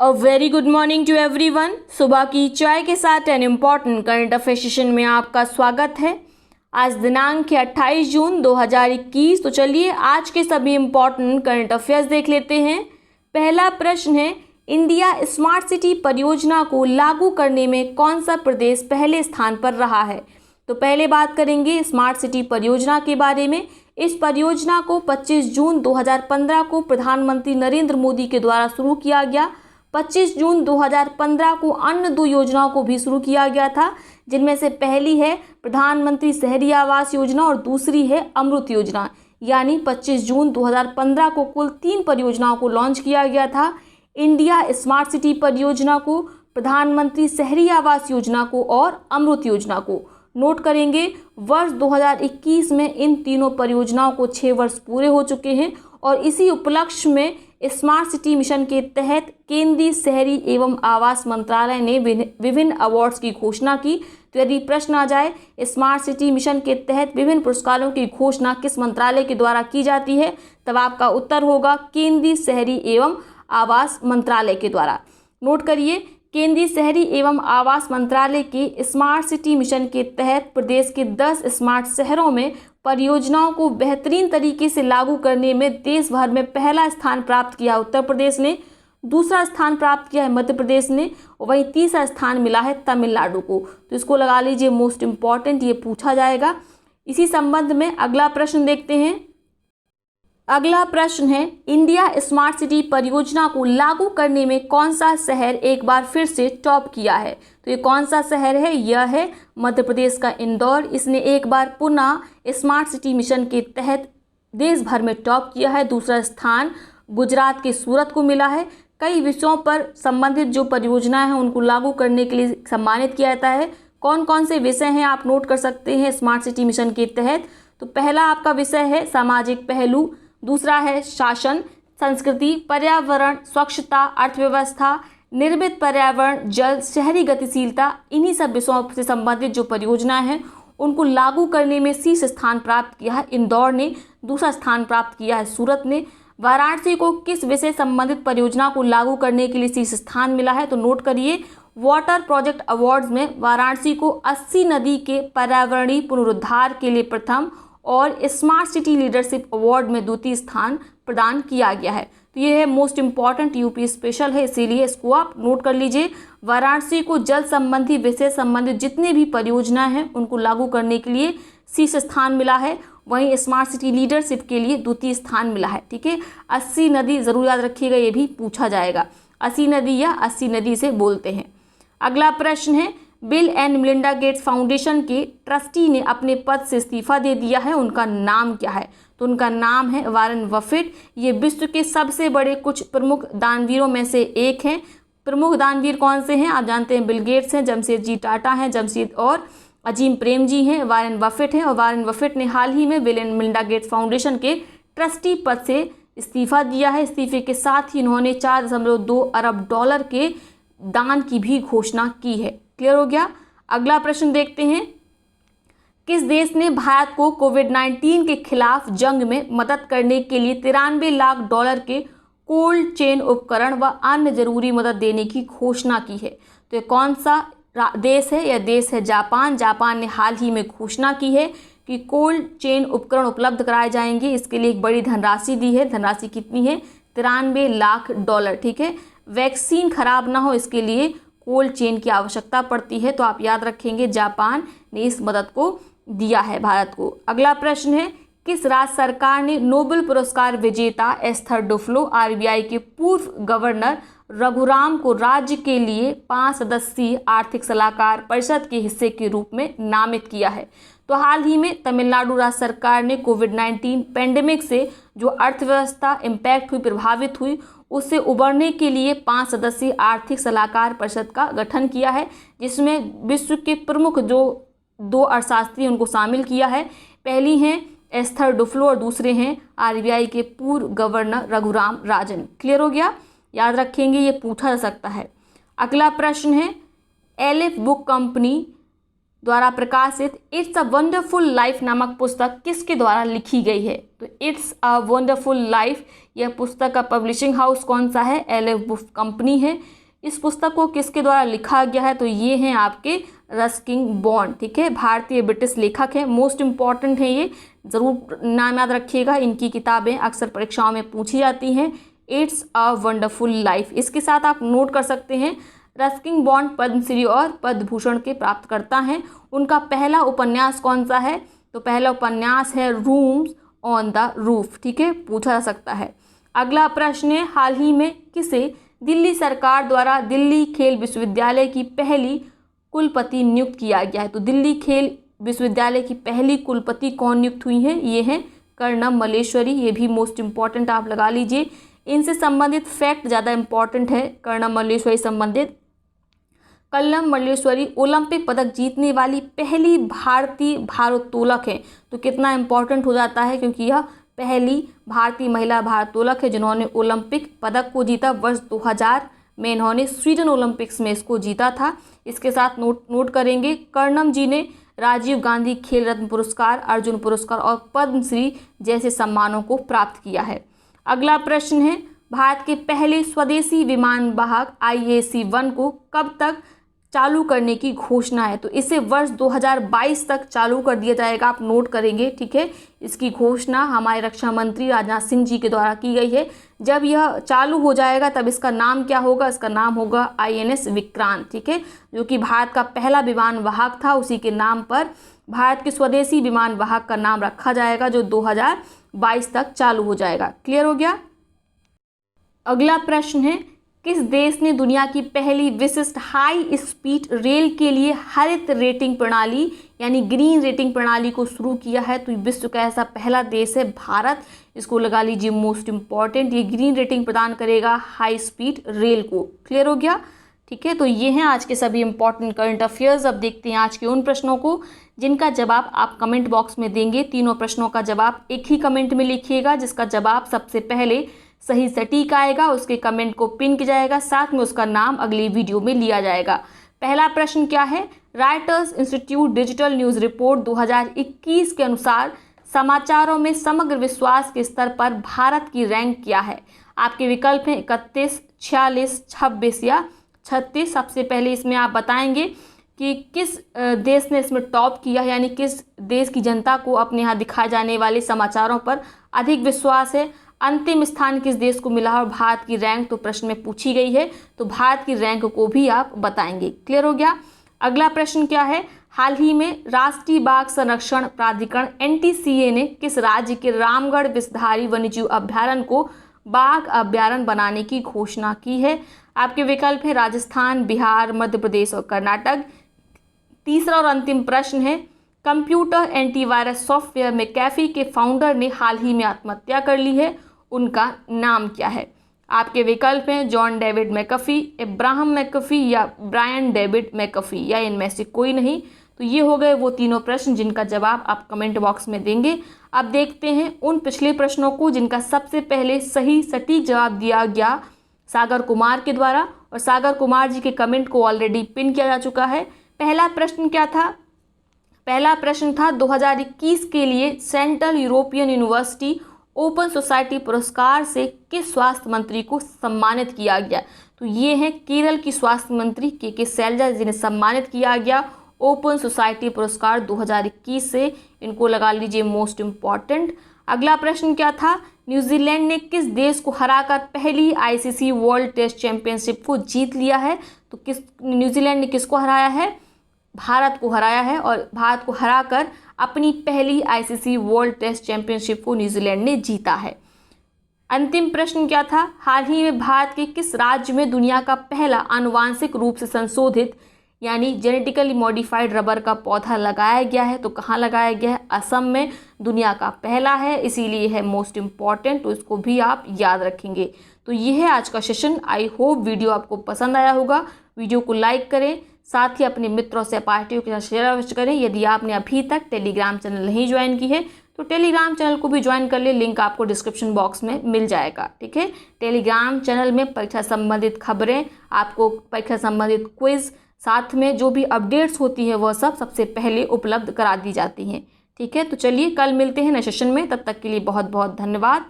A very good morning to everyone. सुबह की चाय के साथ an important current affair session में आपका स्वागत है। आज दिनांक है 28 जून 2021। तो चलिए आज के सभी इम्पॉर्टेंट करंट अफेयर्स देख लेते हैं। पहला प्रश्न है, इंडिया स्मार्ट सिटी परियोजना को लागू करने में कौन सा प्रदेश पहले स्थान पर रहा है। तो पहले बात करेंगे स्मार्ट सिटी परियोजना के बारे में। इस परियोजना को 25 जून 2015 को प्रधानमंत्री नरेंद्र मोदी के द्वारा शुरू किया गया। 25 जून 2015 को अन्य दो योजनाओं को भी शुरू किया गया था, जिनमें से पहली है प्रधानमंत्री शहरी आवास योजना और दूसरी है अमृत योजना। यानी 25 जून 2015 को कुल 3 परियोजनाओं को लॉन्च किया गया था। इंडिया स्मार्ट सिटी परियोजना को, प्रधानमंत्री शहरी आवास योजना को और अमृत योजना को। नोट करेंगे वर्ष 2021 में इन तीनों परियोजनाओं को 6 वर्ष पूरे हो चुके हैं और इसी उपलक्ष्य में स्मार्ट सिटी मिशन के तहत केंद्रीय शहरी एवं आवास मंत्रालय ने विभिन्न अवार्ड्स की घोषणा की। तो यदि प्रश्न आ जाए स्मार्ट सिटी मिशन के तहत विभिन्न पुरस्कारों की घोषणा किस मंत्रालय के द्वारा की जाती है, तब आपका उत्तर होगा केंद्रीय शहरी एवं आवास मंत्रालय के द्वारा। नोट करिए, केंद्रीय शहरी एवं आवास मंत्रालय के स्मार्ट सिटी मिशन के तहत प्रदेश के 10 स्मार्ट शहरों में परियोजनाओं को बेहतरीन तरीके से लागू करने में देश भर में पहला स्थान प्राप्त किया उत्तर प्रदेश ने, दूसरा स्थान प्राप्त किया है मध्य प्रदेश ने, और वहीं तीसरा स्थान मिला है तमिलनाडु को। तो इसको लगा लीजिए मोस्ट इम्पॉर्टेंट, ये पूछा जाएगा। इसी संबंध में अगला प्रश्न देखते हैं। अगला प्रश्न है, इंडिया स्मार्ट सिटी परियोजना को लागू करने में कौन सा शहर एक बार फिर से टॉप किया है। तो ये कौन सा शहर है? यह है मध्य प्रदेश का इंदौर। इसने एक बार पुनः स्मार्ट सिटी मिशन के तहत देश भर में टॉप किया है। दूसरा स्थान गुजरात के सूरत को मिला है। कई विषयों पर संबंधित जो परियोजनाएं हैं उनको लागू करने के लिए सम्मानित किया जाता है। कौन कौन से विषय हैं आप नोट कर सकते हैं स्मार्ट सिटी मिशन के तहत। तो पहला आपका विषय है सामाजिक पहलू, दूसरा है शासन, संस्कृति, पर्यावरण, स्वच्छता, अर्थव्यवस्था, निर्मित पर्यावरण, जल, शहरी गतिशीलता। इन्हीं सब विषयों से संबंधित जो परियोजनाएं हैं उनको लागू करने में शीर्ष स्थान प्राप्त किया है इंदौर ने, दूसरा स्थान प्राप्त किया है सूरत ने। वाराणसी को किस विषय संबंधित परियोजना को लागू करने के लिए शीर्ष स्थान मिला है? तो नोट करिए, वाटर प्रोजेक्ट अवार्ड्स में वाराणसी को 80 नदी के पर्यावरणीय पुनरुद्धार के लिए प्रथम और स्मार्ट सिटी लीडरशिप अवार्ड में द्वितीय स्थान प्रदान किया गया है। तो ये है मोस्ट इम्पॉर्टेंट, यूपी स्पेशल है, इसीलिए इसको आप नोट कर लीजिए। वाराणसी को जल संबंधी विषय संबंधित जितने भी परियोजनाएं हैं उनको लागू करने के लिए शीर्ष स्थान मिला है, वहीं स्मार्ट सिटी लीडरशिप के लिए द्वितीय स्थान मिला है। ठीक है, 80 नदी जरूर याद रखिएगा, ये भी पूछा जाएगा। 80 नदी या 80 नदी से बोलते हैं। अगला प्रश्न है, bill and Melinda Gates foundation के ट्रस्टी ने अपने पद से इस्तीफा दे दिया है, उनका नाम क्या है? तो उनका नाम है वॉरेन बफेट। ये विश्व के सबसे बड़े कुछ प्रमुख दानवीरों में से एक हैं। प्रमुख दानवीर कौन से हैं? आप जानते हैं, बिल गेट्स हैं, जमशेदजी टाटा हैं, जमशेद और अजीम प्रेमजी हैं, वॉरेन बफेट हैं। और वॉरेन बफेट ने हाल ही में bill and Melinda Gates foundation के ट्रस्टी पद से इस्तीफा दिया है। इस्तीफे के साथ ही इन्होंने $4.2 अरब के दान की भी घोषणा की है। क्लियर हो गया? अगला प्रश्न देखते हैं, किस देश ने भारत को कोविड-19 के खिलाफ जंग में मदद करने के लिए $93 लाख के कोल्ड चेन उपकरण व अन्य जरूरी मदद देने की घोषणा की है? तो ये कौन सा देश है? यह देश है जापान। जापान ने हाल ही में घोषणा की है कि कोल्ड चेन उपकरण उपलब्ध कराए जाएंगे। इसके लिए एक बड़ी धनराशि दी है। धनराशि कितनी है? $93 लाख। ठीक है, वैक्सीन खराब ना हो इसके लिए कोल्ड चेन की आवश्यकता पड़ती है। तो आप याद रखेंगे जापान ने इस मदद को दिया है भारत को। अगला प्रश्न है, किस राज्य सरकार ने नोबेल पुरस्कार विजेता एस्थर डुफ्लो, आरबीआई के पूर्व गवर्नर रघुराम को राज्य के लिए 5 सदस्यीय आर्थिक सलाहकार परिषद के हिस्से के रूप में नामित किया है? तो हाल ही में तमिलनाडु राज्य सरकार ने कोविड-19 पेंडेमिक से जो अर्थव्यवस्था इम्पैक्ट हुई, प्रभावित हुई, उससे उबरने के लिए 5 सदस्यीय आर्थिक सलाहकार परिषद का गठन किया है, जिसमें विश्व के प्रमुख जो 2 अर्थशास्त्री उनको शामिल किया है। पहली हैं एस्थर डुफ्लो और दूसरे हैं आरबीआई के पूर्व गवर्नर रघुराम राजन। क्लियर हो गया? याद रखेंगे, ये पूछा जा सकता है। अगला प्रश्न है, एलिफ बुक कंपनी द्वारा प्रकाशित इट्स अ वंडरफुल लाइफ नामक पुस्तक किसके द्वारा लिखी गई है? तो इट्स अ वंडरफुल लाइफ यह पुस्तक का पब्लिशिंग हाउस कौन सा है? एल.एफ. बुक कंपनी है। इस पुस्तक को किसके द्वारा लिखा गया है? तो ये हैं आपके रस्किन बॉन्ड, ठीक है, भारतीय ब्रिटिश लेखक हैं। मोस्ट इम्पॉर्टेंट है, ये ज़रूर नाम याद रखिएगा, इनकी किताबें अक्सर परीक्षाओं में पूछी जाती हैं। इट्स अ वंडरफुल लाइफ, इसके साथ आप नोट कर सकते हैं रस्किन बॉन्ड पद्मश्री और पद्म भूषण के प्राप्तकर्ता हैं। उनका पहला उपन्यास कौन सा है? तो पहला उपन्यास है रूम्स ऑन द रूफ, ठीक है, पूछा जा सकता है। अगला प्रश्न है, हाल ही में किसे दिल्ली सरकार द्वारा दिल्ली खेल विश्वविद्यालय की पहली कुलपति नियुक्त किया गया है? तो दिल्ली खेल विश्वविद्यालय की पहली कुलपति कौन नियुक्त हुई हैं? ये हैं कर्णम मल्लेश्वरी। ये भी मोस्ट इम्पॉर्टेंट आप लगा लीजिए, इनसे संबंधित फैक्ट ज़्यादा इम्पॉर्टेंट है। कर्णम मल्लेश्वरी संबंधित, कर्णम मल्लेश्वरी ओलंपिक पदक जीतने वाली पहली भारतीय भारोत्तोलक है। तो कितना इम्पॉर्टेंट हो जाता है, क्योंकि यह पहली भारतीय महिला भारोत्तोलक है जिन्होंने ओलंपिक पदक को जीता। वर्ष 2000 में इन्होंने स्वीडन ओलंपिक्स में इसको जीता था। इसके साथ नोट करेंगे, कर्णम जी ने राजीव गांधी खेल रत्न पुरस्कार, अर्जुन पुरस्कार और पद्मश्री जैसे सम्मानों को प्राप्त किया है। अगला प्रश्न है, भारत के पहले स्वदेशी विमान वाहक IAC-1 को कब तक चालू करने की घोषणा है? तो इसे वर्ष 2022 तक चालू कर दिया जाएगा, आप नोट करेंगे, ठीक है। इसकी घोषणा हमारे रक्षा मंत्री राजनाथ सिंह जी के द्वारा की गई है। जब यह चालू हो जाएगा तब इसका नाम क्या होगा? इसका नाम होगा INS विक्रांत, ठीक है, जो कि भारत का पहला विमान वाहक था। उसी के नाम पर भारत के स्वदेशी विमान वाहक का नाम रखा जाएगा, जो 2022 तक चालू हो जाएगा। क्लियर हो गया? अगला प्रश्न है, किस देश ने दुनिया की पहली विशिष्ट हाई स्पीड रेल के लिए हरित रेटिंग प्रणाली यानी ग्रीन रेटिंग प्रणाली को शुरू किया है? तो विश्व का ऐसा पहला देश है भारत। इसको लगा लीजिए मोस्ट इम्पॉर्टेंट, ये ग्रीन रेटिंग प्रदान करेगा हाई स्पीड रेल को। क्लियर हो गया? ठीक है, तो ये हैं आज के सभी इंपॉर्टेंट करंट अफेयर्स। अब देखते हैं आज के उन प्रश्नों को जिनका जवाब आप कमेंट बॉक्स में देंगे। तीनों प्रश्नों का जवाब एक ही कमेंट में लिखिएगा, जिसका जवाब सबसे पहले सही सटीक आएगा उसके कमेंट को पिन किया जाएगा, साथ में उसका नाम अगली वीडियो में लिया जाएगा। पहला प्रश्न क्या है? Writers institute digital news report 2021 के अनुसार समाचारों में समग्र विश्वास के स्तर पर भारत की रैंक क्या है? आपके विकल्प हैं 31, 46, 26 या 36। सबसे पहले इसमें आप बताएंगे कि किस देश ने इसमें टॉप किया है, यानी किस देश की जनता को अपने यहाँ दिखाए जाने वाले समाचारों पर अधिक विश्वास है। अंतिम स्थान किस देश को मिला और भारत की रैंक तो प्रश्न में पूछी गई है, तो भारत की रैंक को भी आप बताएंगे। क्लियर हो गया? अगला प्रश्न क्या है? हाल ही में राष्ट्रीय बाघ संरक्षण प्राधिकरण NTCA ने किस राज्य के रामगढ़ विषधारी वन्यजीव अभ्यारण्य को बाघ अभ्यारण्य बनाने की घोषणा की है? आपके विकल्प है राजस्थान, बिहार, मध्य प्रदेश और कर्नाटक। तीसरा और अंतिम प्रश्न है, कंप्यूटर एंटीवायरस सॉफ्टवेयर मैकेफी के फाउंडर ने हाल ही में आत्महत्या कर ली है, उनका नाम क्या है? आपके विकल्प हैं John David McAfee, Ibrahim McAfee या ब्रायन डेविड मैकेफी, या इनमें से कोई नहीं। तो ये हो गए वो तीनों प्रश्न जिनका जवाब आप कमेंट बॉक्स में देंगे। अब देखते हैं उन पिछले प्रश्नों को जिनका सबसे पहले सही सटीक जवाब दिया गया सागर कुमार के द्वारा, और सागर कुमार जी के कमेंट को ऑलरेडी पिन किया जा चुका है। पहला प्रश्न क्या था? पहला प्रश्न था 2021 के लिए central European university open society पुरस्कार से किस स्वास्थ्य मंत्री को सम्मानित किया गया? तो ये हैं केरल की स्वास्थ्य मंत्री के शैलजा, जिन्हें सम्मानित किया गया ओपन सोसाइटी पुरस्कार 2021 से। इनको लगा लीजिए मोस्ट इम्पॉर्टेंट। अगला प्रश्न क्या था? न्यूजीलैंड ने किस देश को हराकर पहली ICC वर्ल्ड टेस्ट चैंपियनशिप को जीत लिया है? तो न्यूजीलैंड ने किसको हराया है? भारत को हराया है, और भारत को हराकर अपनी पहली ICC वर्ल्ड टेस्ट चैंपियनशिप को न्यूजीलैंड ने जीता है। अंतिम प्रश्न क्या था? हाल ही में भारत के किस राज्य में दुनिया का पहला आनुवांशिक रूप से संशोधित यानी जेनेटिकली मॉडिफाइड रबर का पौधा लगाया गया है? तो कहाँ लगाया गया है? असम में दुनिया का पहला है, इसीलिए है मोस्ट इम्पॉर्टेंट, तो इसको भी आप याद रखेंगे। तो ये है आज का सेशन। आई होप वीडियो आपको पसंद आया होगा। वीडियो को लाइक करें, साथ ही अपने मित्रों से पार्टियों के साथ शेयर अवश्य करें। यदि आपने अभी तक टेलीग्राम चैनल नहीं ज्वाइन की है तो टेलीग्राम चैनल को भी ज्वाइन कर ले, लिंक आपको डिस्क्रिप्शन बॉक्स में मिल जाएगा। ठीक है, टेलीग्राम चैनल में परीक्षा संबंधित खबरें, आपको परीक्षा संबंधित क्विज, साथ में जो भी अपडेट्स होती है वह सब सबसे पहले उपलब्ध करा दी जाती हैं। ठीक है, तो चलिए कल मिलते हैं नए सेशन में, तब तक के लिए बहुत बहुत धन्यवाद।